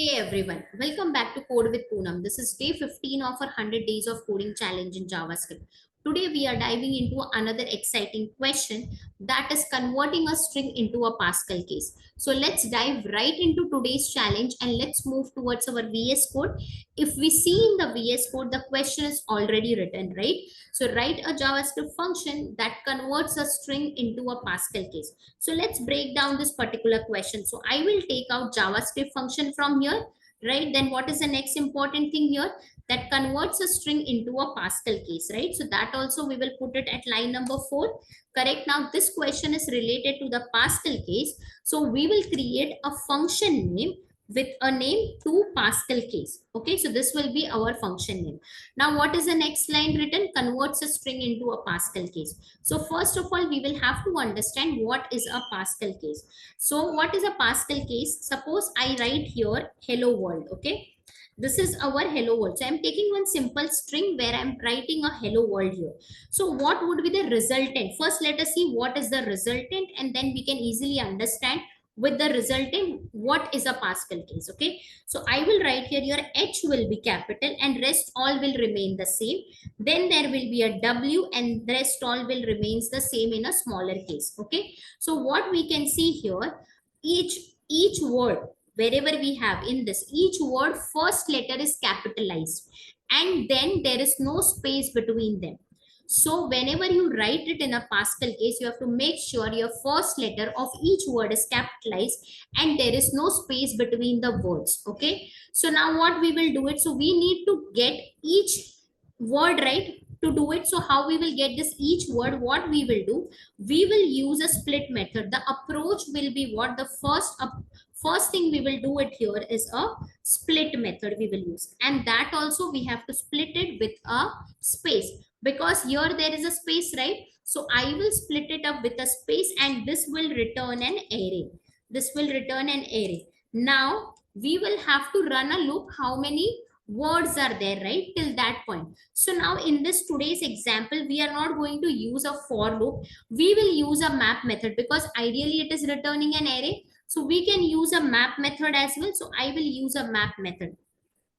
Hey everyone, welcome back to Code with Poonam. This is day 15 of our 100 days of coding challenge in JavaScript. Today we are diving into another exciting question, that is converting a string into a Pascal case. So let's dive right into today's challenge and let's move towards our VS Code. If we see in the VS Code, the question is already written, right? So write a JavaScript function that converts a string into a Pascal case. So let's break down this particular question. So I will take out JavaScript function from here, right? Then what is the next important thing here? That converts a string into a Pascal case, right? So that also we will put it at line number 4. Correct. Now this question is related to the Pascal case. So we will create a function name with a name to Pascal case. Okay, so this will be our function name. Now what is the next line written? Converts a string into a Pascal case. So first of all, we will have to understand what is a Pascal case. So what is a Pascal case? Suppose I write here hello world. Okay, this is our hello world. So I'm taking one simple string where I'm writing a hello world here. So what would be the resultant? First let us see what is the resultant, and then we can easily understand with the resultant what is a Pascal case. Okay, so I will write here your H will be capital and rest all will remain the same. Then there will be a W and rest all will remains the same in a smaller case. Okay, so what we can see here, each word wherever we have in this, each word first letter is capitalized and then there is no space between them. So whenever you write it in a Pascal case, you have to make sure your first letter of each word is capitalized and there is no space between the words. Okay, so now what we will do it, so we need to get each word, right? To do it, so how we will get this each word, what we will do, we will use a split method. The approach will be what, the first thing we will do it here is a split method we will use, and that also we have to split it with a space, because here there is a space, right? So I will split it up with a space and this will return an array. This will return an array. Now we will have to run a loop, how many words are there, right, till that point. So now in this today's example, we are not going to use a for loop, we will use a map method, because ideally it is returning an array. So we can use a map method as well. So I will use a map method.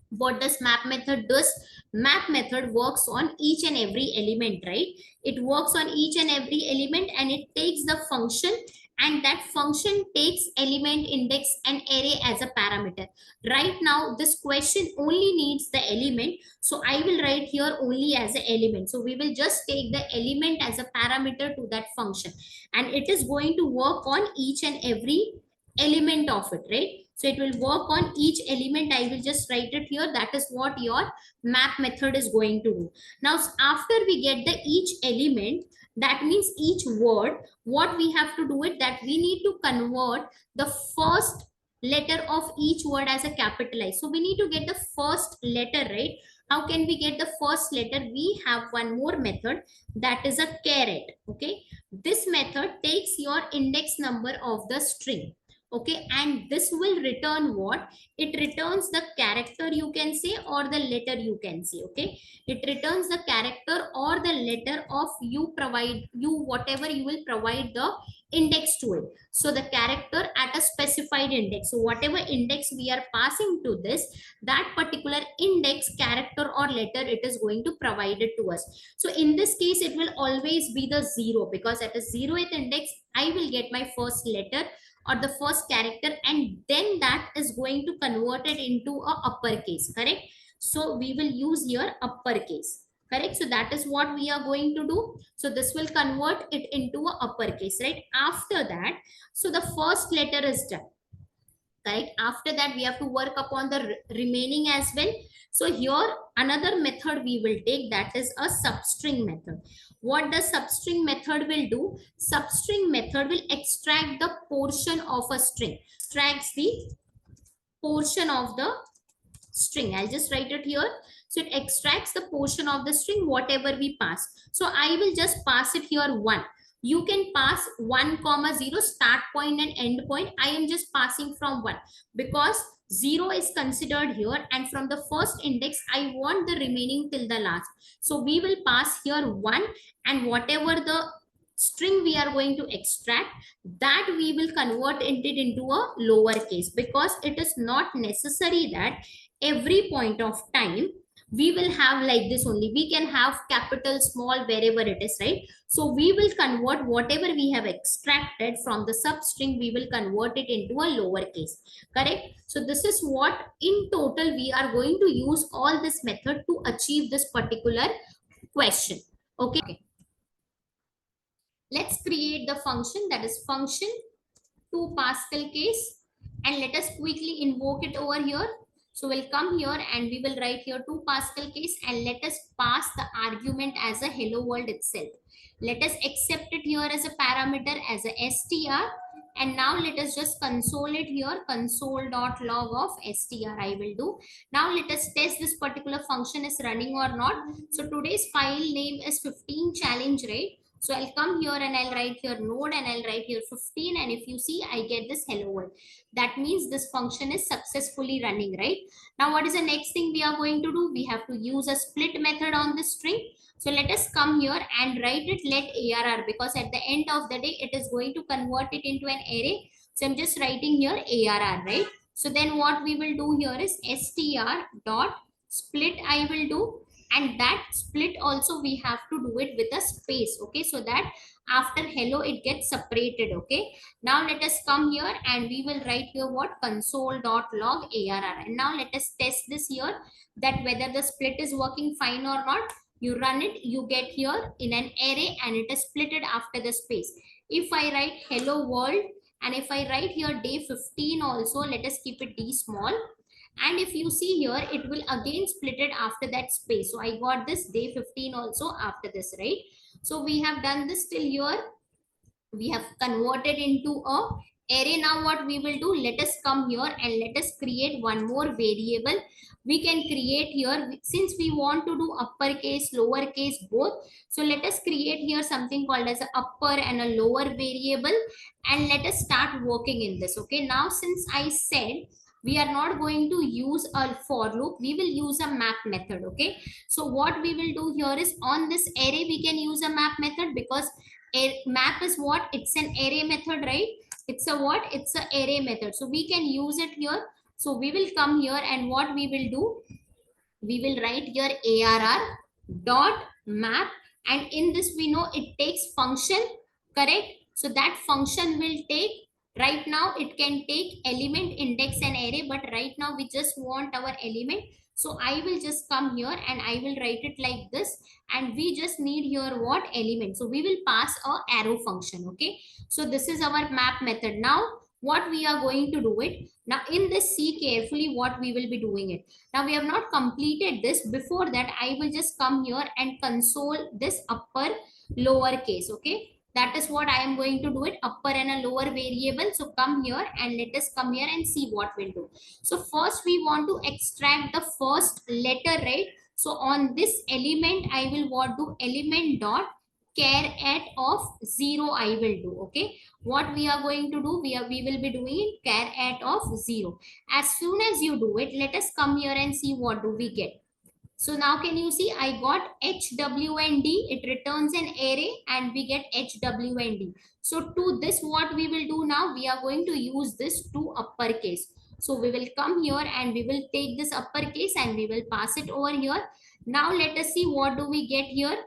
What does map method does? Map method works on each and every element, right? It works on each and every element and it takes the function, and that function takes element, index and array as a parameter. Right now this question only needs the element, so I will write here only as an element. So we will just take the element as a parameter to that function, and it is going to work on each and every element of it, right? So it will work on each element. I will just write it here. That is what your map method is going to do. Now after we get the each element, that means each word, what we have to do it, that we need to convert the first letter of each word as a capitalized. So we need to get the first letter, right? How can we get the first letter? We have one more method, that is a charAt. Okay, this method takes your index number of the string. Okay, and this will return what? It returns the character, you can say, or the letter, you can say. Okay, it returns the character or the letter of you provide, you whatever you will provide the index to it. So the character at a specified index, so whatever index we are passing to this, that particular index, character or letter, it is going to provide it to us. So in this case it will always be the 0, because at a 0th index I will get my first letter or the first character, and then that is going to convert it into a uppercase. Correct? So we will use here uppercase. Correct? So that is what we are going to do. So this will convert it into a uppercase, right? After that, so the first letter is done. Right? After that we have to work upon the remaining as well. So here another method we will take, that is a substring method. What the substring method will do? Substring method will extract the portion of a string, extracts the portion of the string. I'll just write it here. So it extracts the portion of the string whatever we pass. So I will just pass it here 1. You can pass 1 comma 0 start point and end point. I am just passing from 1 because 0 is considered here, and from the first index I want the remaining till the last. So we will pass here 1, and whatever the string we are going to extract, that we will convert it into a lowercase, because it is not necessary that every point of time we will have like this only. We can have capital, small, wherever it is, right? So we will convert whatever we have extracted from the substring, we will convert it into a lowercase, correct? So this is what in total we are going to use all this method to achieve this particular question. Okay, let's create the function, that is function to Pascal case, and let us quickly invoke it over here. So we'll come here and we will write here to Pascal case, and let us pass the argument as a hello world itself. Let us accept it here as a parameter as a str, and now let us just console it here, console.log of str I will do. Now let us test this particular function is running or not. So today's file name is 15 challenge, right? So I'll come here and I'll write here node and I'll write here 15, and if you see I get this hello world. That means this function is successfully running, right? Now what is the next thing we are going to do? We have to use a split method on this string. So let us come here and write it let arr, because at the end of the day it is going to convert it into an array. So I'm just writing here arr, right? So then what we will do here is str dot split I will do, and that split also we have to do it with a space, okay, so that after hello it gets separated. Okay, now let us come here and we will write here what console.log arr, and now let us test this here, that whether the split is working fine or not. You run it, you get here in an array and it is splitted after the space. If I write hello world, and if I write here day 15 also, let us keep it d small, and if you see here it will again split it after that space. So I got this day 15 also after this, right? So we have done this till here, we have converted into a array. Now what we will do, let us come here and let us create one more variable. We can create here, since we want to do uppercase, lowercase both, so let us create here something called as a upper and a lower variable, and let us start working in this. Okay, now since I said we are not going to use a for loop, we will use a map method. Okay, so what we will do here is on this array we can use a map method, because a map is what, it's an array method, right? It's a what, it's a array method, so we can use it here. So we will come here and what we will do, we will write here arr dot map, and in this we know it takes function, correct? So that function will take, right now it can take element, index and array, but right now we just want our element. So I will just come here and I will write it like this, and we just need here what, element. So we will pass a arrow function. Okay, so this is our map method. Now what we are going to do it, now in this, see carefully what we will be doing it. Now we have not completed this. Before that I will just come here and console this upper lowercase. Okay, that is what I am going to do it, upper and a lower variable. So come here and let us come here and see what we'll do. So first we want to extract the first letter, right? So on this element I will want to element dot charAt of 0 I will do. Okay, what we are going to do, we will be doing charAt of 0. As soon as you do it, let us come here and see what do we get. So now can you see I got HWND, it returns an array and we get HWND. So to this what we will do now, we are going to use this to uppercase. So we will come here and we will take this uppercase and we will pass it over here. Now let us see what do we get here.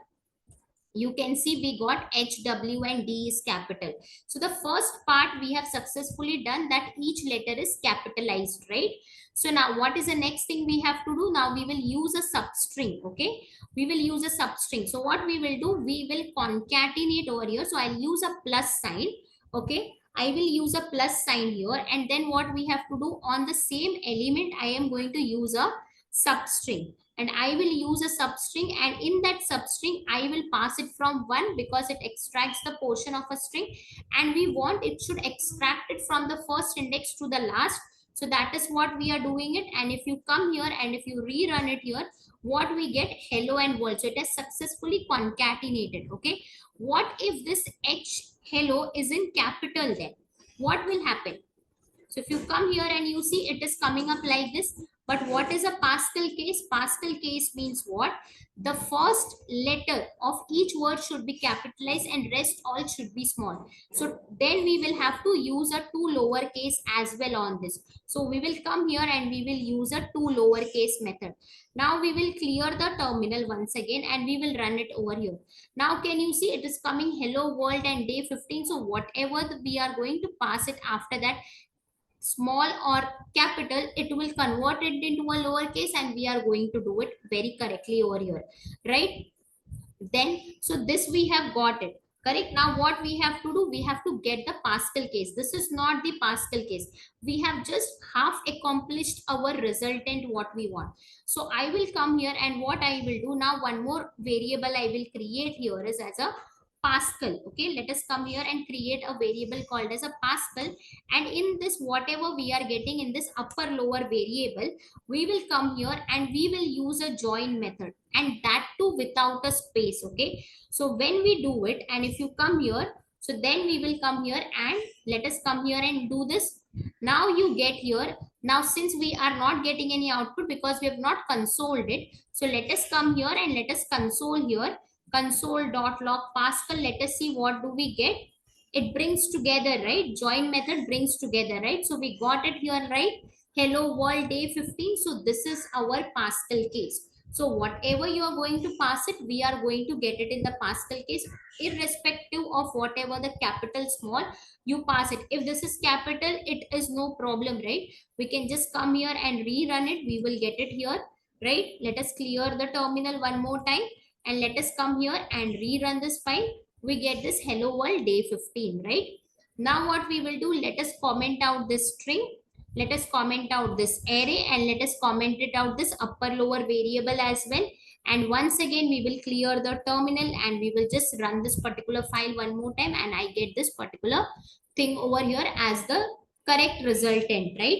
You can see we got H, W and D is capital. So the first part we have successfully done, that each letter is capitalized, right? So now what is the next thing we have to do? Now we will use a substring. Okay, we will use a substring. So what we will do, we will concatenate over here. So I'll use a plus sign. Okay, I will use a plus sign here, and then what we have to do, on the same element I am going to use a substring, and I will use a substring, and in that substring I will pass it from 1 because it extracts the portion of a string, and we want it should extract it from the first index to the last. So that is what we are doing it. And if you come here and if you rerun it here, what we get, hello and world. So it has successfully concatenated. Okay, what if this H hello is in capital, then what will happen? So if you come here and you see it is coming up like this. But what is a Pascal case? Pascal case means what? The first letter of each word should be capitalized and rest all should be small. So then we will have to use a two lowercase as well on this. So we will come here and we will use a two lowercase method. Now we will clear the terminal once again and we will run it over here. Now can you see it is coming hello world and day 15. So whatever we are going to pass it after that, small or capital, it will convert it into a lowercase and we are going to do it very correctly over here, right? Then so this we have got it correct. Now what we have to do, we have to get the Pascal case. This is not the Pascal case. We have just half accomplished our resultant what we want. So I will come here and what I will do now, one more variable I will create here is as a Pascal. Okay, let us come here and create a variable called as a Pascal, and in this whatever we are getting in this upper lower variable, we will come here and we will use a join method, and that too without a space. Okay, so when we do it and if you come here, so then we will come here and let us come here and do this. Now you get here. Now since we are not getting any output because we have not consoled it, so let us come here and let us console here, console.log Pascal. Let us see what do we get. It brings together, right? Join method brings together, right? So we got it here, right? Hello world day 15. So this is our Pascal case. So whatever you are going to pass it, we are going to get it in the Pascal case, irrespective of whatever the capital small you pass it. If this is capital, it is no problem, right? We can just come here and rerun it. We will get it here, right? Let us clear the terminal one more time and let us come here and rerun this file. We get this hello world day 15, right? Now what we will do, let us comment out this string. Let us comment out this array and let us comment it out this upper lower variable as well. And once again, we will clear the terminal and we will just run this particular file one more time. And I get this particular thing over here as the correct resultant, right?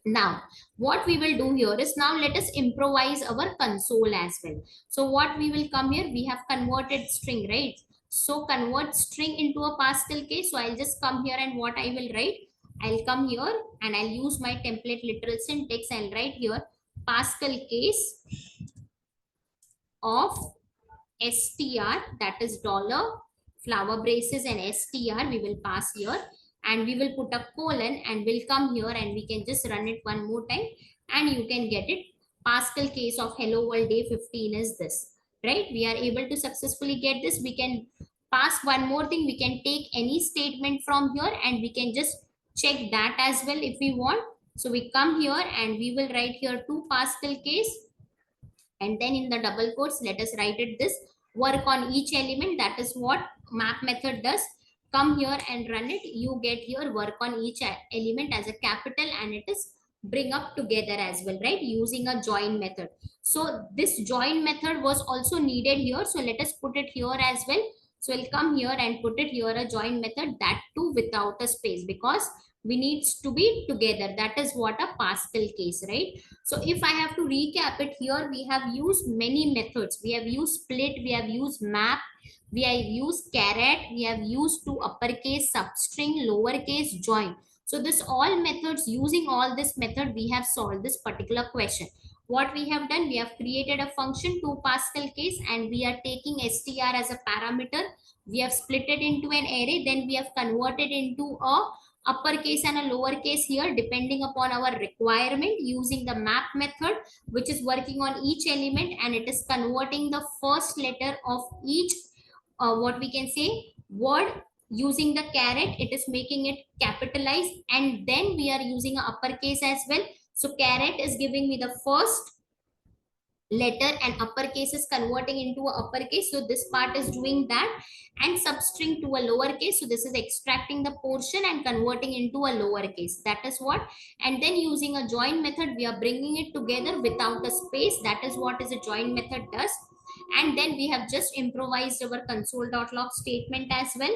Now, what we will do here is now let us improvise our console as well. So what we will come here, we have converted string, right? So convert string into a Pascal case. So I'll just come here and what I will write, I'll come here and I'll use my template literal syntax. I'll write here Pascal case of str, that is dollar flower braces and str we will pass here, and we will put a colon and we'll come here and we can just run it one more time and you can get it. Pascal case of hello world day 15 is this, right? We are able to successfully get this. We can pass one more thing. We can take any statement from here and we can just check that as well if we want. So we come here and we will write here to Pascal case, and then in the double quotes, let us write it this work on each element. That is what map method does. Come here and run it. You get here work on each element as a capital and it is bring up together as well, right? Using a join method. So this join method was also needed here. So let us put it here as well. So we'll come here and put it here a join method, that too without a space, because we needs to be together. That is what a Pascal case, right? So if I have to recap it here, we have used many methods. We have used split, we have used map, we have used charAt, we have used to uppercase, substring, lowercase, join. So this all methods, using all this method, we have solved this particular question. What we have done, we have created a function to Pascal case and we are taking str as a parameter. We have split it into an array, then we have converted into a uppercase and a lowercase here depending upon our requirement, using the map method, which is working on each element and it is converting the first letter of each what we can say word. Using the charAt, it is making it capitalized, and then we are using a uppercase as well. So charAt is giving me the first letter and uppercase is converting into a uppercase. So this part is doing that, and substring to a lowercase. So this is extracting the portion and converting into a lowercase. That is what. And then using a join method, we are bringing it together without a space. That is what is a join method does. And then we have just improvised our console.log statement as well,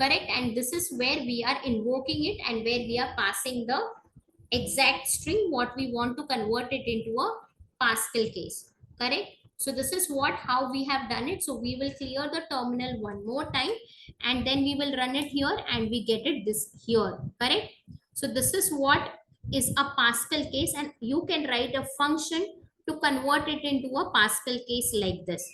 correct? And this is where we are invoking it and where we are passing the exact string what we want to convert it into a Pascal case, correct? So this is what how we have done it. So we will clear the terminal one more time and then we will run it here and we get it this here, correct? So this is what is a Pascal case, and you can write a function to convert it into a Pascal case like this.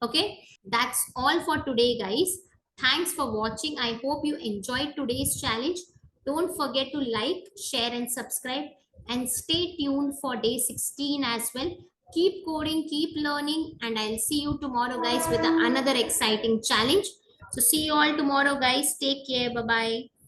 Okay, that's all for today, guys. Thanks for watching. I hope you enjoyed today's challenge. Don't forget to like, share, and subscribe. And stay tuned for day 16 as well. Keep coding, keep learning, and I'll see you tomorrow, guys, with another exciting challenge. So, see you all tomorrow, guys. Take care. Bye bye.